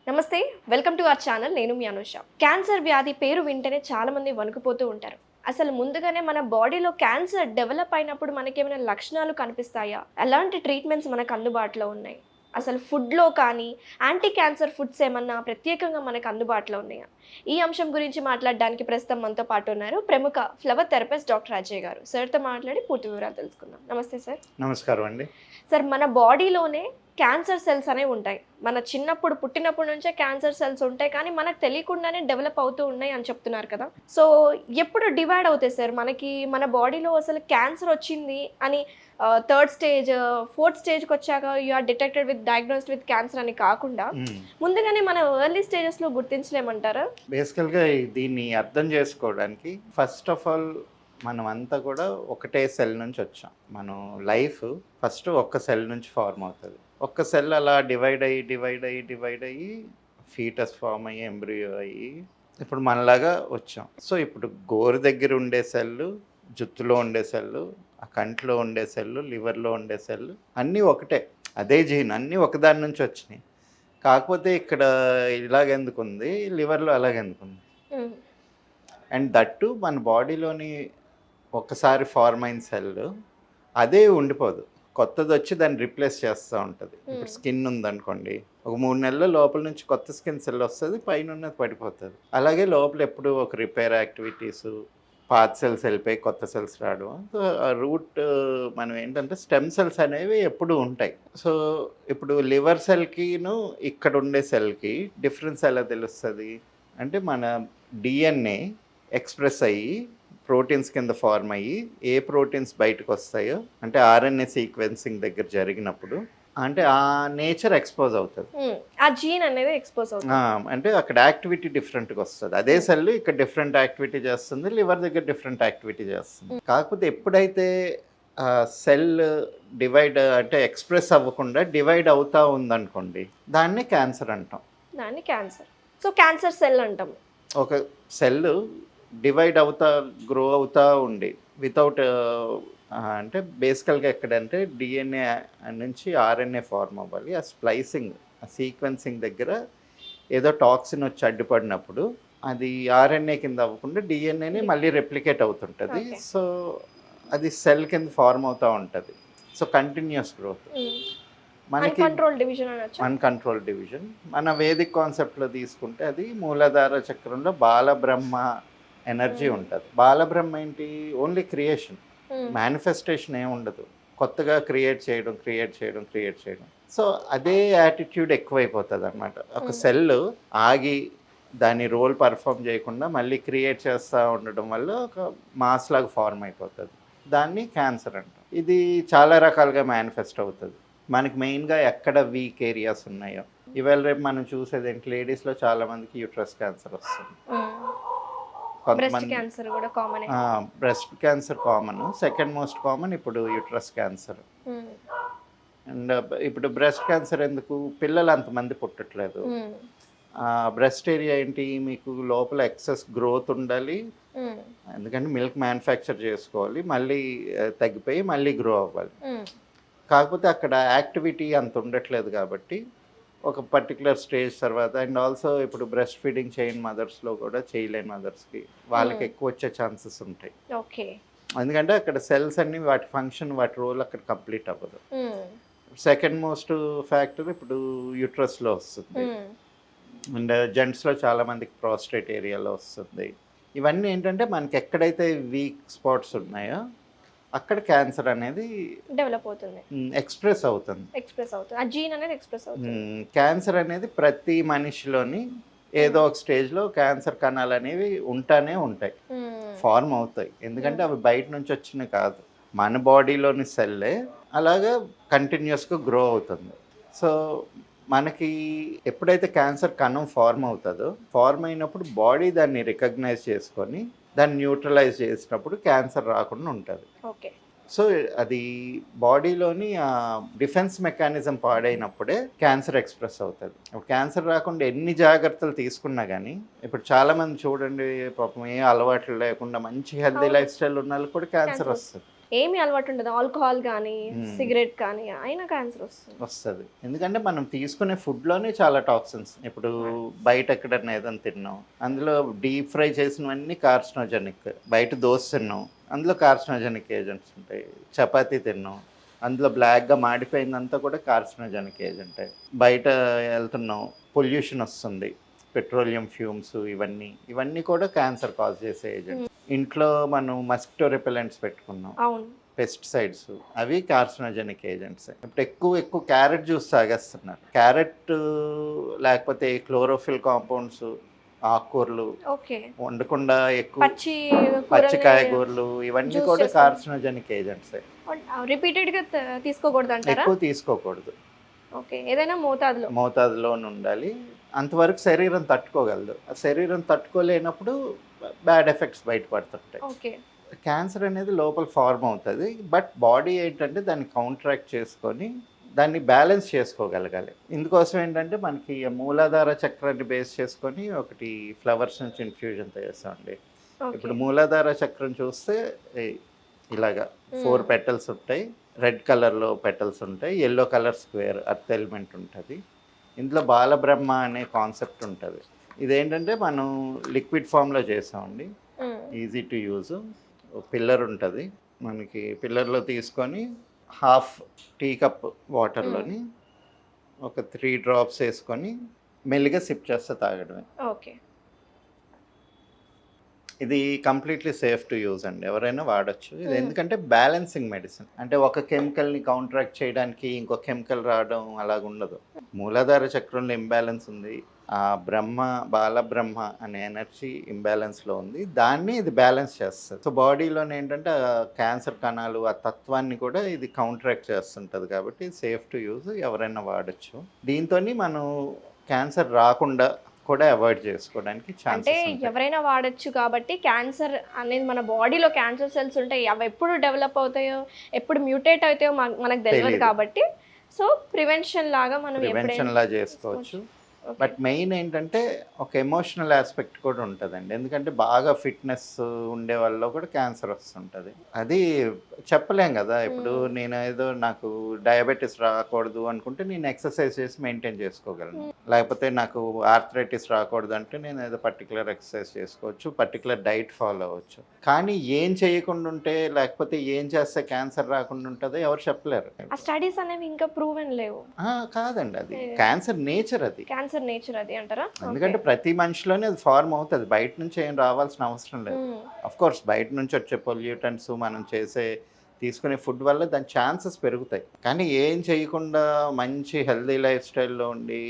నమస్తే, welcome to our channel. నేను మీ Anusha. Cancer వ్యాధి పేరు వింటేనే చాలా మంది వణుకుపోతూ ఉంటారు. అసలు ముందుగానే మన బాడీలో క్యాన్సర్ డెవలప్ అయినప్పుడు మనకేమైనా లక్షణాలు కనిపిస్తాయా? ఎలాంటి ట్రీట్మెంట్స్ మనకు అందుబాటులో ఉన్నాయి? అసలు ఫుడ్లో కానీ యాంటీ క్యాన్సర్ ఫుడ్స్ ఏమన్నా ప్రత్యేకంగా మనకు అందుబాటులో ఉన్నాయా? ఈ అంశం గురించి మాట్లాడడానికి ప్రస్తుతం మనతో పాటు ఉన్నారు ప్రముఖ ఫ్లవర్ థెరపిస్ట్ డాక్టర్ అజయ్ గారు. సార్తో మాట్లాడి పూర్తి వివరాలు తెలుసుకుందాం. నమస్తే సార్. నమస్కారం అండి. సార్, మన బాడీలోనే క్యాన్సర్ సెల్స్ అనేవి ఉంటాయి. మన చిన్నప్పుడు పుట్టినప్పటి నుంచే క్యాన్సర్ సెల్స్ ఉంటాయి, కానీ మనకు తెలియకుండానే డెవలప్ అవుతూ ఉన్నాయి అని చెప్తున్నారు కదా. సో ఎప్పుడు డివైడ్ అవుతాయి సార్ మనకి మన బాడీలో అసలు క్యాన్సర్ వచ్చింది అని? థర్డ్ స్టేజ్, ఫోర్త్ స్టేజ్కి వచ్చాక you are detected with diagnosed with cancer అని కాకుండా ముందుగానే మనం ఎర్లీ స్టేజెస్లో గుర్తించలేమంటారా? బేసికల్గా దీన్ని అర్థం చేసుకోవడానికి ఫస్ట్ ఆఫ్ ఆల్ మనం అంతా కూడా ఒకటే సెల్ నుంచి వచ్చాం. మనం లైఫ్ ఫస్ట్ ఒక్క సెల్ నుంచి ఫార్మ్ అవుతుంది. ఒక్క సెల్ అలా డివైడ్ అయ్యి ఫీటస్ ఫామ్ అయ్యి ఎంబ్రియో అయ్యి ఇప్పుడు మనలాగా వచ్చాం. సో ఇప్పుడు గోరు దగ్గర ఉండే సెల్లు, జుత్తులో ఉండే సెల్లు, ఆ కంట్లో ఉండే సెల్లు, లివర్లో ఉండే సెల్లు అన్నీ ఒకటే, అదే జీన్, అన్నీ ఒకదాని నుంచి వచ్చినాయి. కాకపోతే ఇక్కడ ఇలాగెందుకు ఉంది, లివర్లో అలాగెందుకు ఉంది. అండ్ దట్టు మన బాడీలోని ఒకసారి ఫార్మ్ అయిన సెల్ అదే ఉండిపోదు, కొత్తది వచ్చి దాన్ని రిప్లేస్ చేస్తూ ఉంటుంది. ఇప్పుడు స్కిన్ ఉందనుకోండి, ఒక 3 నెలల లోపల నుంచి కొత్త స్కిన్ సెల్ వస్తుంది, పైన ఉన్నది పడిపోతుంది. అలాగే లోపల ఎప్పుడు ఒక రిపేర్ యాక్టివిటీస్, పాత సెల్స్ వెళ్ళిపోయి కొత్త సెల్స్ రావడం. సో ఆ రూట్ మనం ఏంటంటే స్టెమ్ సెల్స్ అనేవి ఎప్పుడు ఉంటాయి. సో ఇప్పుడు లివర్ సెల్కిను ఇక్కడ ఉండే సెల్కి డిఫరెన్స్ ఎలా తెలుస్తుంది అంటే, మన డిఎన్ఏ ఎక్స్ప్రెస్ అయ్యి ప్రోటీన్స్ కింద ఫార్మ్ అయ్యి ఏ ప్రోటీన్స్ బయటకు వస్తాయో అంటే ఆర్ఎన్ఏ సీక్వెన్సింగ్ దగ్గర జరిగినప్పుడు అంటే ఆ నేచర్ ఎక్స్పోజ్ అవుతుంది, ఆ జీన్ అనేది ఎక్స్పోజ్ అవుతుంది. అంటే అక్కడ యాక్టివిటీ డిఫరెంట్గా వస్తుంది. అదే సెల్ ఇక్కడ డిఫరెంట్ యాక్టివిటీ చేస్తుంది, లివర్ దగ్గర డిఫరెంట్ యాక్టివిటీ చేస్తుంది. కాకపోతే ఎప్పుడైతే సెల్ డివైడ్ అంటే ఎక్స్ప్రెస్ అవ్వకుండా డివైడ్ అవుతా ఉందనుకోండి, దాన్ని క్యాన్సర్ అంటాం. దాన్ని క్యాన్సర్, సో క్యాన్సర్ సెల్ అంటాం. ఒక సెల్ డివైడ్ అవుతా గ్రో అవుతూ ఉండి వితౌట్ అంటే బేసికల్గా ఎక్కడంటే డిఎన్ఏ నుంచి ఆర్ఎన్ఏ ఫార్మ్ అవ్వాలి. ఆ స్ప్లైసింగ్, ఆ సీక్వెన్సింగ్ దగ్గర ఏదో టాక్సిన్ వచ్చి అడ్డుపడినప్పుడు అది ఆర్ఎన్ఏ కింద అవ్వకుండా డిఎన్ఏని మళ్ళీ రెప్లికేట్ అవుతుంటుంది. సో అది సెల్ కింద ఫార్మ్ అవుతూ ఉంటుంది. So continuous growth. మనకి అన్కంట్రోల్ డివిజన్ మన వేదిక్ కాన్సెప్ట్లో తీసుకుంటే అది మూలాధార చక్రంలో బాలబ్రహ్మ ఎనర్జీ ఉంటుంది. బాలబ్రహ్మ ఏంటి? ఓన్లీ క్రియేషన్, మేనిఫెస్టేషన్ ఏమి ఉండదు, కొత్తగా క్రియేట్ చేయడం. సో అదే యాటిట్యూడ్ ఎక్కువైపోతుంది అనమాట. ఒక సెల్ ఆగి దాని రోల్ పర్ఫామ్ చేయకుండా మళ్ళీ క్రియేట్ చేస్తూ ఉండడం వల్ల ఒక మాస్ లాగా ఫార్మ్ అయిపోతుంది. దాన్ని క్యాన్సర్ అంటాం. ఇది చాలా రకాలుగా మేనిఫెస్ట్ అవుతుంది. మనకి మెయిన్గా ఎక్కడ వీక్ ఏరియాస్ ఉన్నాయో, ఇవాళ రేపు మనం చూసేది ఏంటి, లేడీస్లో చాలామందికి యూట్రస్ క్యాన్సర్ వస్తుంది. Breast cancer common, second most common ఇప్పుడు యూట్రస్ క్యాన్సర్. అండ్ ఇప్పుడు బ్రెస్ట్ క్యాన్సర్ ఎందుకు, పిల్లలు అంతమంది పుట్టట్లేదు. బ్రెస్ట్ ఏరియా ఏంటి, మీకు లోపల ఎక్సెస్ గ్రోత్ ఉండాలి, ఎందుకంటే మిల్క్ మ్యానుఫ్యాక్చర్ చేసుకోవాలి, మళ్ళీ తగ్గిపోయి మళ్ళీ గ్రో అవ్వాలి. కాకపోతే అక్కడ యాక్టివిటీ అంత ఉండట్లేదు కాబట్టి ఒక పర్టికులర్ స్టేజ్ తర్వాత, అండ్ ఆల్సో ఇప్పుడు బ్రెస్ట్ ఫీడింగ్ చేయని మదర్స్లో కూడా, చేయలేని మదర్స్కి వాళ్ళకి ఎక్కువ వచ్చే ఛాన్సెస్ ఉంటాయి. ఎందుకంటే అక్కడ సెల్స్ అన్ని వాటి ఫంక్షన్, వాటి రోల్ అక్కడ కంప్లీట్ అవ్వదు. సెకండ్ మోస్ట్ ఫ్యాక్టర్ ఇప్పుడు యూట్రస్లో వస్తుంది. అండ్ జెంట్స్లో చాలామందికి ప్రాస్టేట్ ఏరియాలో వస్తుంది. ఇవన్నీ ఏంటంటే మనకి ఎక్కడైతే వీక్ స్పాట్స్ ఉన్నాయో అక్కడ క్యాన్సర్ అనేది డెవలప్ అవుతుంది, ఎక్స్ప్రెస్ అవుతుంది. ఆ జీన్ అనేది ఎక్స్ప్రెస్ అవుతుంది. క్యాన్సర్ అనేది ప్రతి మనిషిలోని ఏదో ఒక స్టేజ్లో క్యాన్సర్ కణాలు అనేవి ఉంటానే ఉంటాయి, ఫార్మ్ అవుతాయి. ఎందుకంటే అవి బయట నుంచి వచ్చినవి కాదు, మన బాడీలోని సెల్లే అలాగా కంటిన్యూస్గా గ్రో అవుతుంది. సో మనకి ఎప్పుడైతే క్యాన్సర్ కణం ఫార్మ్ అవుతుందో, ఫార్మ్ అయినప్పుడు బాడీ దాన్ని రికగ్నైజ్ చేసుకొని దాన్ని న్యూట్రలైజ్ చేసినప్పుడు క్యాన్సర్ రాకుండా ఉంటుంది. సో అది బాడీలోని డిఫెన్స్ మెకానిజం పాడైనప్పుడే క్యాన్సర్ ఎక్స్ప్రెస్ అవుతుంది. క్యాన్సర్ రాకుండా ఎన్ని జాగ్రత్తలు తీసుకున్నా కానీ, ఇప్పుడు చాలామంది చూడండి పాపం ఏ అలవాట్లు లేకుండా మంచి హెల్తీ లైఫ్ స్టైల్ ఉన్న వాళ్ళకి కూడా క్యాన్సర్ వస్తుంది. ఏమి అలవాటు ఉండదు, ఆల్కహాల్ కానీ Hmm. సిగరెట్ కానీ అయినా క్యాన్సర్ వస్తుంది. వస్తుంది. ఎందుకంటే మనం తీసుకునే ఫుడ్లోనే చాలా టాక్సిన్స్. ఇప్పుడు బయట ఎక్కడన్నా ఏదైనా తిన్నాం, అందులో డీప్ ఫ్రై చేసినవన్నీ కార్సినోజెనిక్. బయట దోశ తిన్నాం, అందులో కార్సినోజెనిక్ ఏజెంట్స్ ఉంటాయి. చపాతీ తిన్నాం, అందులో బ్లాక్గా మాడిపోయిందంతా కూడా కార్సినోజెనిక్ ఏజెంట్. బయట వెళ్తున్నాం, పొల్యూషన్ వస్తుంది, పెట్రోలియం ఫ్యూమ్స్, ఇవన్నీ కూడా క్యాన్సర్ కాజ్ చేసే ఏజెంట్. ఇంట్లో మనం మస్కిటో రిపెలెంట్స్ పెట్టుకున్నాం, అవును. పెస్టిసైడ్స్, అవి కార్సినోజెనిక్ ఏజెంట్స్. ఇప్పుడు ఎక్కువ క్యారెట్ జ్యూస్ తాగేస్తున్నారు. క్యారెట్ లేకపోతే క్లోరోఫిల్ కాంపౌండ్స్, ఆకుకూరలు ఓకే. వండకుండా ఎక్కువ పచ్చి పచ్చి కాయగూరలు, ఇవన్నీ జ్యూస్ కూడా చేసుకొని. Carcinogenic agents. రిపీటెడ్ గా తీసుకోకూడదు అంటారా? ఎక్కువ తీసుకోకూడదు, ఓకే, ఏదైనా మోతాదులో. మోతాదులోనే ఉండాలి. అంతవరకు శరీరం తట్టుకోగలదు. ఆ శరీరం తట్టుకోలేనప్పుడు బ్యాడ్ ఎఫెక్ట్స్ బయటపడుతుంటాయి. ఓకే. క్యాన్సర్ అనేది లోపల ఫార్మ్ అవుతుంది, బట్ బాడీ ఏంటంటే దాన్ని కౌంట్రాక్ట్ చేసుకొని దాన్ని బ్యాలెన్స్ చేసుకోగలగాలి. ఇందుకోసం ఏంటంటే మనకి మూలాధార చక్రాన్ని బేస్ చేసుకొని ఒకటి ఫ్లవర్స్ నుంచి ఇన్ఫ్యూజన్ చేస్తామండి. ఇప్పుడు మూలాధార చక్రం చూస్తే ఇలాగా 4 పెటల్స్ ఉంటాయి, రెడ్ కలర్లో పెటల్స్ ఉంటాయి, yellow colour square earth element ఉంటుంది. ఇందులో బాలబ్రహ్మ అనే కాన్సెప్ట్ ఉంటుంది. ఇదేంటంటే మనం లిక్విడ్ ఫామ్లో చేసామండి, ఈజీ టు యూజ్. పిల్లర్ ఉంటుంది మనకి, పిల్లర్లో తీసుకొని హాఫ్ టీ కప్ వాటర్లోని ఒక 3 డ్రాప్స్ వేసుకొని మెల్లిగా సిప్ చేస్తే తాగడమే. ఓకే. ఇది కంప్లీట్లీ సేఫ్ టు యూజ్ అండి, ఎవరైనా వాడచ్చు. ఇది ఎందుకంటే బ్యాలెన్సింగ్ మెడిసిన్, అంటే ఒక కెమికల్ని కౌంట్రాక్ట్ చేయడానికి ఇంకో కెమికల్ రావడం అలాగ ఉండదు. మూలాధార చక్రంలో ఇంబ్యాలెన్స్ ఉంది, ఆ బాలబ్రహ్మ అనే ఎనర్జీ ఇంబ్యాలెన్స్లో ఉంది, దాన్ని ఇది బ్యాలెన్స్ చేస్తుంది. సో బాడీలోనే ఏంటంటే క్యాన్సర్ కణాలు ఆ తత్వాన్ని కూడా ఇది కౌంట్రాక్ట్ చేస్తుంటుంది. కాబట్టి సేఫ్ టు యూజ్, ఎవరైనా వాడచ్చు. దీంతో మనం క్యాన్సర్ రాకుండా కూడా అవాయిడ్ చేసుకోవడానికి అంటే ఛాన్సెస్ ఉంటాయి. ఎవరైనా వాడచ్చు. కాబట్టి క్యాన్సర్ అనేది మన బాడీలో క్యాన్సర్ సెల్స్ ఉంటాయి, అవి ఎప్పుడు డెవలప్ అవుతాయో ఎప్పుడు మ్యూటేట్ అవుతాయో మనకు తెలియదు. తెలీదు. కాబట్టి సో ప్రివెన్షన్ లాగా మనం ప్రివెన్షన్ లా చేసుకోవచ్చు. బట్ మెయిన్ ఏంటంటే ఒక ఎమోషనల్ ఆస్పెక్ట్ కూడా ఉంటుందండి. ఎందుకంటే బాగా ఫిట్నెస్ ఉండే వాళ్ళలో కూడా క్యాన్సర్ వస్తుంటుంది. అది చెప్పలేం కదా. ఇప్పుడు నేను ఏదో నాకు డయాబెటీస్ రాకూడదు అనుకుంటే నేను ఎక్సర్సైజ్ చేసి మెయింటైన్ చేసుకోగలను, లేకపోతే నాకు ఆర్థరైటిస్ రాకూడదు అంటే నేను ఏదో పర్టికులర్ ఎక్సర్సైజ్ చేసుకోవచ్చు, పర్టికులర్ డైట్ ఫాలో అవ్వచ్చు. కానీ ఏం చేయకుండా ఉంటే, లేకపోతే ఏం చేస్తే క్యాన్సర్ రాకుండా ఉంటుందో ఎవరు చెప్పలేరు. ఆ స్టడీస్ అనేవి ఇంకా ప్రూవెన్ లేవు. కాదండి, అది క్యాన్సర్ నేచర్. అది క్యాన్సర్ నేచర్ అది అంటారా? ఎందుకంటే ప్రతి మనిషిలోనే అది ఫార్మ్ అవుతుంది, బయట నుంచి ఏం రావాల్సిన అవసరం లేదు. అఫ్ కోర్స్ బయట నుంచి వచ్చే పొల్యూటెంట్స్, మనం తీసుకునే ఫుడ్ వల్ల దాని ఛాన్సెస్ పెరుగుతాయి. కానీ ఏం చేయకుండా మంచి హెల్దీ లైఫ్ స్టైల్లో ఉండి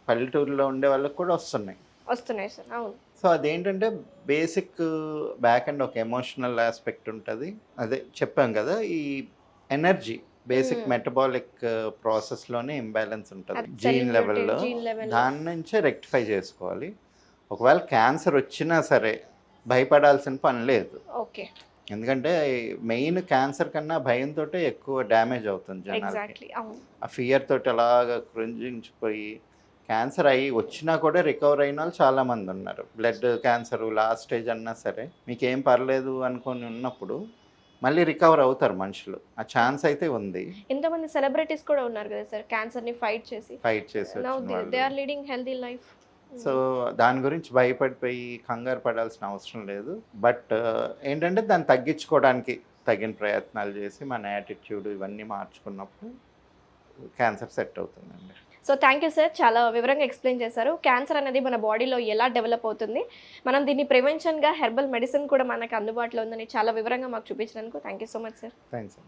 పల్లెటూరులో ఉండే వాళ్ళకి కూడా వస్తున్నాయి సార్. అవును. సో అదేంటంటే బేసిక్ బ్యాక్ అండ్ ఒక ఎమోషనల్ ఆస్పెక్ట్ ఉంటుంది. అదే చెప్పాం కదా, ఈ ఎనర్జీ బేసిక్ మెటబాలిక్ ప్రాసెస్లోనే ఇంబ్యాలెన్స్ ఉంటుంది జీన్ లెవెల్లో. దాని నుంచే రెక్టిఫై చేసుకోవాలి. ఒకవేళ క్యాన్సర్ వచ్చినా సరే భయపడాల్సిన పని లేదు. ఓకే. ఎందుకంటే మెయిన్ క్యాన్సర్ కన్నా భయంతో ఎక్కువ డ్యామేజ్ అవుతుంది జనాలకి. ఆ ఫియర్ తోటి అలాగా కృంజించిపోయి క్యాన్సర్ వచ్చినా కూడా రికవర్ అయిన వాళ్ళు చాలామంది ఉన్నారు. బ్లడ్ క్యాన్సర్ లాస్ట్ స్టేజ్ అన్నా సరే మీకేం పర్లేదు అనుకొని ఉన్నప్పుడు మళ్ళీ రికవర్ అవుతారు మనుషులు. ఆ ఛాన్స్ అయితే ఉంది. ఇంతమంది సెలబ్రిటీస్ కూడా ఉన్నారు కదా సార్, క్యాన్సర్ ని ఫైట్ చేసి they are leading healthy life. So దాని గురించి భయపడిపోయి కంగారు పడాల్సిన అవసరం లేదు. బట్ ఏంటంటే దాన్ని తగ్గించుకోవడానికి తగిన ప్రయత్నాలు చేసి మన యాటిట్యూడ్ ఇవన్నీ మార్చుకున్నప్పుడు క్యాన్సర్ సెట్ అవుతుందండి. సో థ్యాంక్ యూ సార్, చాలా వివరంగా ఎక్స్ప్లెయిన్ చేశారు. క్యాన్సర్ అనేది మన బాడీలో ఎలా డెవలప్ అవుతుంది, మనం దీన్ని ప్రివెన్షన్గా హెర్బల్ మెడిసిన్ కూడా మనకు అందుబాటులో ఉందని చాలా వివరంగా మాకు చూపించినందుకు thank you so much sir. Thanks.